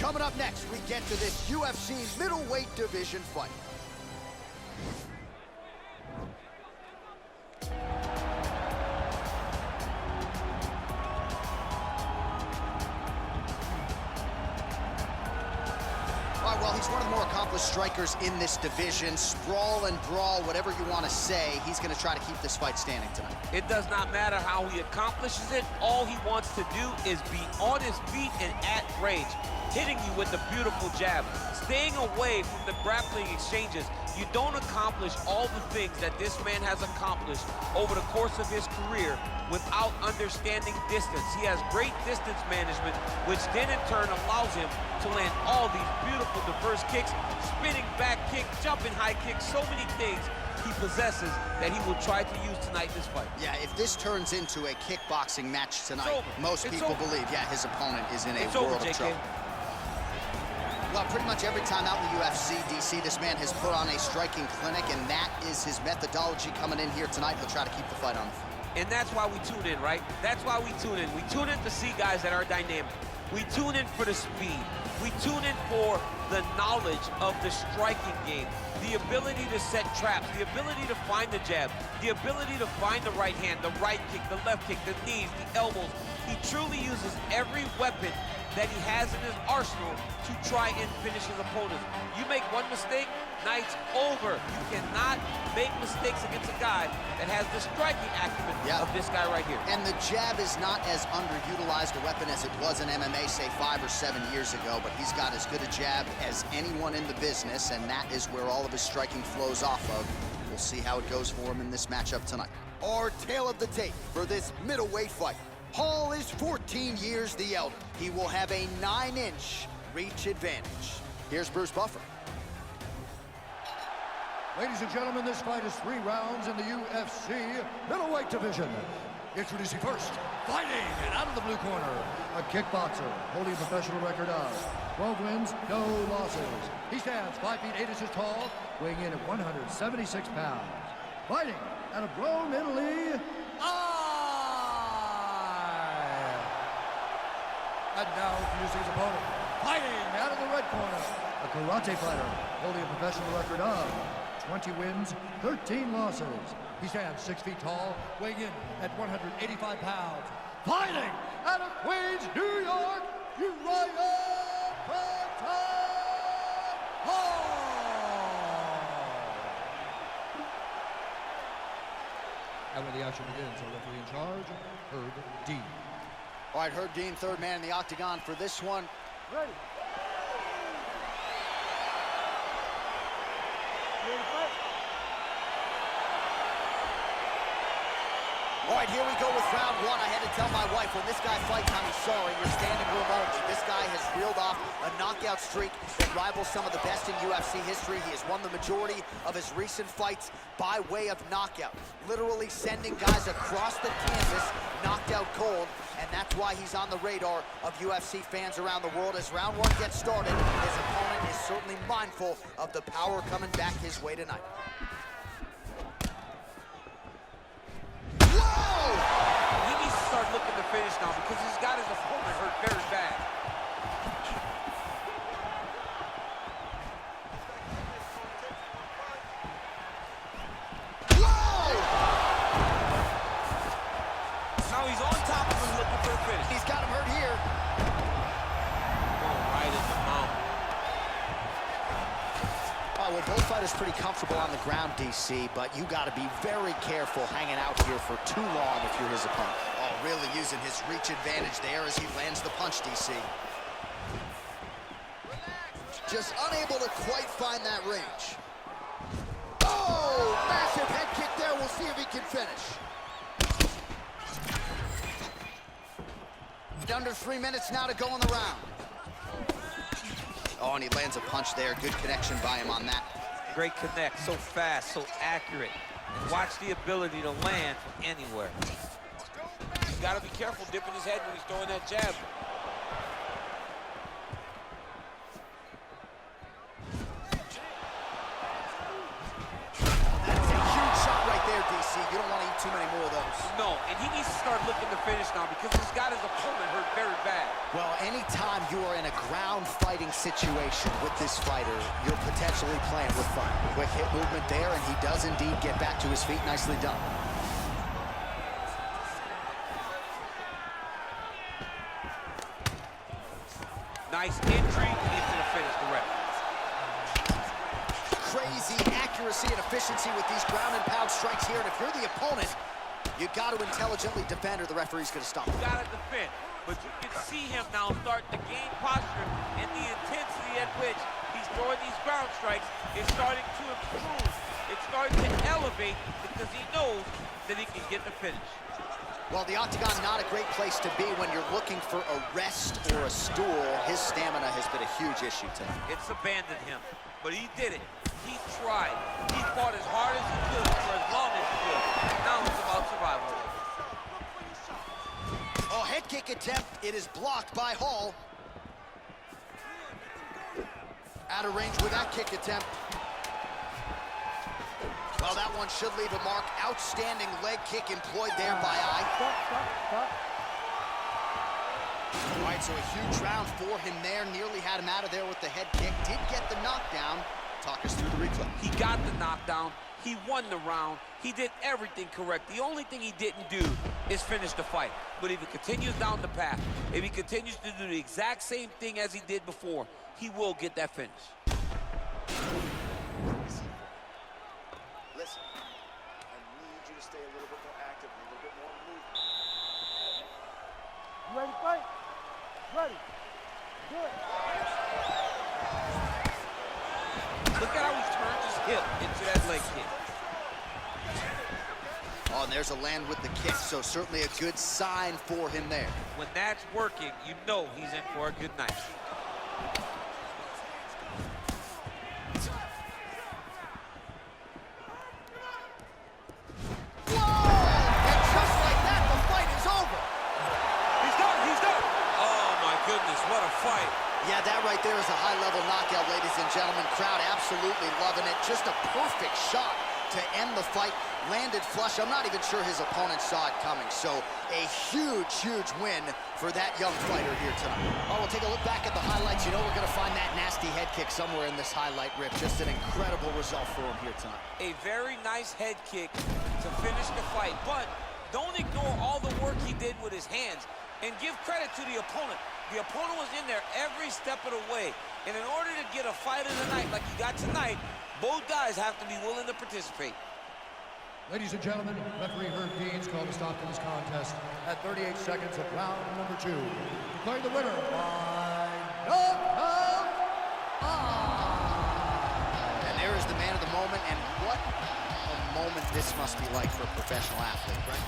Coming up next, we get to this UFC middleweight division fight. Well, he's one of the more accomplished strikers in this division. Sprawl and brawl, whatever you want to say, he's going to try to keep this fight standing tonight. It does not matter how he accomplishes it. All he wants to do is be on his feet and at range, hitting you with the beautiful jab, staying away from the grappling exchanges. You don't accomplish all the things that this man has accomplished over the course of his career without understanding distance. He has great distance management, which then in turn allows him to land all these beautiful diverse kicks, spinning back kick, jumping high kicks, so many things he possesses that he will try to use tonight in this fight. Yeah, if this turns into a kickboxing match tonight, most people believe, yeah, his opponent is in a world of trouble. Well, pretty much every time out in the UFC, DC, this man has put on a striking clinic, and that is his methodology coming in here tonight. He'll try to keep the fight on the floor. And that's why we tune in, right? That's why we tune in. We tune in to see guys that are dynamic. We tune in for the speed. We tune in for the knowledge of the striking game, the ability to set traps, the ability to find the jab, the ability to find the right hand, the right kick, the left kick, the knees, the elbows. He truly uses every weapon that he has in his arsenal to try and finish his opponents. You make one mistake, night's over. You cannot make mistakes against a guy that has the striking acumen of this guy right here. And the jab is not as underutilized a weapon as it was in MMA, say 5 or 7 years ago, but he's got as good a jab as anyone in the business, and that is where all of his striking flows off of. We'll see how it goes for him in this matchup tonight. Our tale of the tape for this middleweight fight. Hall is 14 years the elder. He will have a 9-inch reach advantage. Here's Bruce Buffer. Ladies and gentlemen, this fight is 3 rounds in the UFC middleweight division. Introducing first, fighting out of the blue corner, a kickboxer holding a professional record of 12 wins, no losses. He stands 5 feet 8 inches tall, weighing in at 176 pounds. Fighting out of Rome, Italy, And now introducing his opponent, fighting out of the red corner, a karate fighter holding a professional record of 20 wins, 13 losses. He stands 6 feet tall, weighing in at 185 pounds. Fighting out of Queens, New York, Uriah Hall! And when the action begins, our referee in charge, Herb Dean. All right, Herb Dean, third man in the octagon for this one. Ready. All right, here we go with round 1. I had to tell my wife, when this guy fights, I'm sorry, you're standing room only. This guy has reeled off a knockout streak that rivals some of the best in UFC history. He has won the majority of his recent fights by way of knockout, literally sending guys across the canvas, knocked out cold, and that's why he's on the radar of UFC fans around the world. As round 1 gets started, his opponent is certainly mindful of the power coming back his way tonight. He needs to start looking to finish now because he's got his opponent hurt very bad. Now he's on top of him looking for a finish. He's got him hurt here. Going right in the mouth. Well, both fighters pretty comfortable on the ground, DC, but you got to be very careful hanging out here for too long if you're his opponent. Oh, really using his reach advantage there as he lands the punch, DC. Just unable to quite find that range. Oh, massive head kick there. We'll see if he can finish. Under 3 minutes now to go in the round. Oh, and he lands a punch there. Good connection by him on that. Great connect, so fast, so accurate. And watch the ability to land from anywhere. He's got to be careful dipping his head when he's throwing that jab. That's a huge shot right there, DC. You don't want to eat too many more of those. No, and he needs to start looking to finish now because he's got his opponent hurt very bad. Well, anytime you are in a ground fighting situation with this fighter, you're potentially playing with fire. Quick hip movement there, and he does indeed get back to his feet. Nicely done. Nice entry into the finish, correct. Crazy accuracy and efficiency with these ground and pound strikes here, and if you're the opponent, you got to intelligently defend or the referee's going to stop. You got to defend, but you can see him now starting to gain posture, and the intensity at which he's throwing these ground strikes is starting to improve. It's starting to elevate because he knows that he can get the finish. Well, the octagon, not a great place to be when you're looking for a rest or a stool. His stamina has been a huge issue tonight. It's abandoned him, but he did it. He tried. He fought as hard as he could for as long as he could. Now it's about survival. Oh, head kick attempt. It is blocked by Hall. Out of range with that kick attempt. Well, that one should leave a mark. Outstanding leg kick employed there by Eye. Stop. All right, so a huge round for him there. Nearly had him out of there with the head kick. Did get the knockdown. Talk us through the replay. He got the knockdown. He won the round. He did everything correct. The only thing he didn't do is finish the fight. But if he continues down the path, if he continues to do the exact same thing as he did before, he will get that finish. Listen, I need you to stay a little bit more active, a little bit more movement. You ready to fight? Ready. Do it. Look at how he turns his hip into that leg kick. Oh, and there's a land with the kick, so certainly a good sign for him there. When that's working, you know he's in for a good night. Whoa! And just like that, the fight is over. He's done. Oh, my goodness, what a fight. Yeah, that right there is a high-level knockout, ladies and gentlemen. Crowd absolutely loving it. Just a perfect shot to end the fight. Landed flush. I'm not even sure his opponent saw it coming. So a huge, huge win for that young fighter here tonight. Oh, we'll take a look back at the highlights. You know we're going to find that nasty head kick somewhere in this highlight rip. Just an incredible result for him here tonight. A very nice head kick to finish the fight. But don't ignore all the work he did with his hands. And give credit to the opponent. The opponent was in there every step of the way. And in order to get a fight of the night like you got tonight, both guys have to be willing to participate. Ladies and gentlemen, referee Herb Dean's called a stop to this contest at 38 seconds of round number 2. Declaring the winner by knockout. And there is the man of the moment, and what a moment this must be like for a professional athlete, right?